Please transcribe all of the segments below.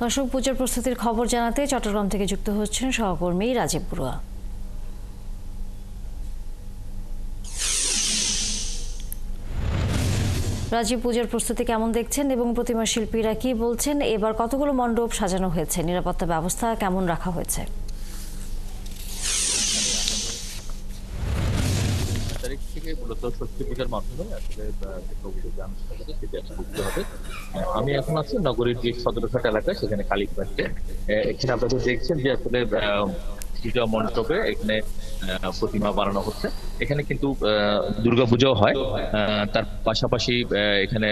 দর্শক, পূজার প্রস্তুতির খবর জানাতে চট্টগ্রাম থেকে যুক্ত হচ্ছেন সহকর্মী রাজীব বড়ুয়া। রাজীব, পূজার প্রস্তুতি কেমন দেখছেন এবং প্রতিমা শিল্পীরা কি বলছেন? এবার কতগুলো মণ্ডপ সাজানো হয়েছে, নিরাপত্তা ব্যবস্থা কেমন রাখা হয়েছে? তারিখ থেকে মূলত ষষ্ঠী পূজার মাধ্যমে আসলে হবে। আমি এখন আছি নগরীর যে সদরঘাট এলাকা, সেখানে কালীঘাটে। এখানে আপনারা দেখছেন যে আসলে পূজা মণ্ডপে এখানে প্রতিমা বানানো হচ্ছে। এখানে কিন্তু দুর্গাপূজাও হয়, তার পাশাপাশি এখানে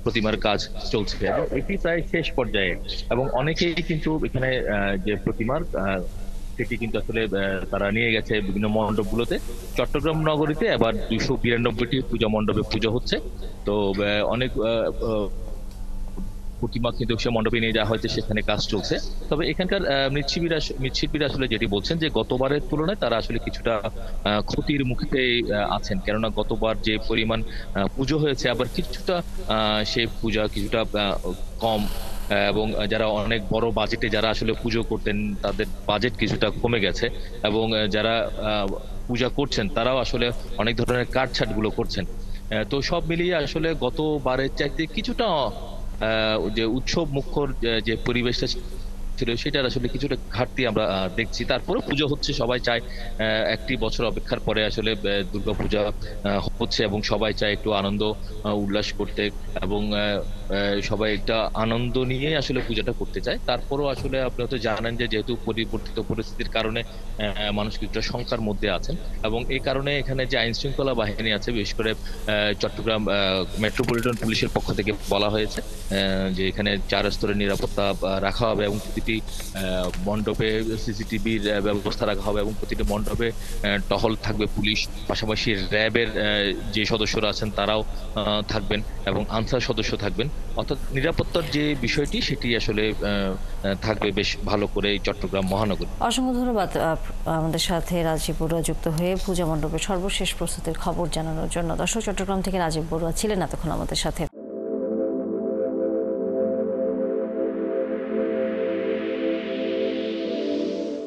প্রতিমার কাজ চলছে এবং এটি প্রায় শেষ পর্যায়ে। এবং অনেকেই কিন্তু এখানে যে প্রতিমার সেটি কিন্তু আসলে তারা নিয়ে গেছে বিভিন্ন মণ্ডপগুলোতে। চট্টগ্রাম নগরীতে এবার 292টি পূজা মণ্ডপে পুজো হচ্ছে। তো অনেক প্রতিমা কিন্তু সে মণ্ডপে নিয়ে যাওয়া হয়েছে, সেখানে কাজ চলছে। তবে এখানকার মৃৎশিল্পীরা আসলে যেটি বলছেন যে গতবারের তুলনায় তারা আসলে কিছুটা ক্ষতির মুখে আছেন, কেননা গতবার যে পরিমাণ পুজো হয়েছে আবার কিছুটা সেই পূজা কিছুটা কম, এবং যারা অনেক বড় বাজেটে যারা আসলে পুজো করতেন তাদের বাজেট কিছুটা কমে গেছে। এবং যারা পূজা করছেন তারাও আসলে অনেক ধরনের কাটছাট গুলো করছেন। তো সব মিলিয়ে আসলে গতবারের চাইতে কিছুটা যে উৎসব মুখর যে পরিবেশটা ছিল সেটার আসলে কিছুটা ঘাটতি আমরা দেখছি। তারপরে পুজো হচ্ছে, সবাই চায় একটি বছর অপেক্ষার পরে আসলে দুর্গাপূজা হচ্ছে এবং সবাই চায় একটু আনন্দ উল্লাস করতে, এবং সবাই একটা আনন্দ নিয়ে আসলে পূজাটা করতে চায়। তারপরেও আসলে আপনি হয়তো জানেন যে যেহেতু পরিবর্তিত পরিস্থিতির কারণে মানুষ কিছুটা শঙ্কার মধ্যে আছেন, এবং এই কারণে এখানে যে আইন শৃঙ্খলা বাহিনী আছে, বিশেষ করে চট্টগ্রাম মেট্রোপলিটন পুলিশের পক্ষ থেকে বলা হয়েছে যে এখানে 4 স্তরের নিরাপত্তা রাখা হবে এবং প্রতিটি মণ্ডপে সিসিটিভির ব্যবস্থা রাখা হবে এবং প্রতিটি মণ্ডপে টহল থাকবে পুলিশ, পাশাপাশি র্যাবের যে সদস্যরা আছেন তারাও থাকবেন এবং আনসার সদস্য থাকবেন। অর্থাৎ নিরাপত্তার যে বিষয়টি সেটি আসলে থাকবে বেশ ভালো করে এই চট্টগ্রাম মহানগর। অসংখ্য ধন্যবাদ আমাদের সাথে রাজীব বড়ুয়া যুক্ত হয়ে পূজা মণ্ডপের সর্বশেষ প্রস্তুতির খবর জানানোর জন্য। দর্শক, চট্টগ্রাম থেকে রাজীব বড়ুয়া ছিলেন এতক্ষণ আমাদের সাথে।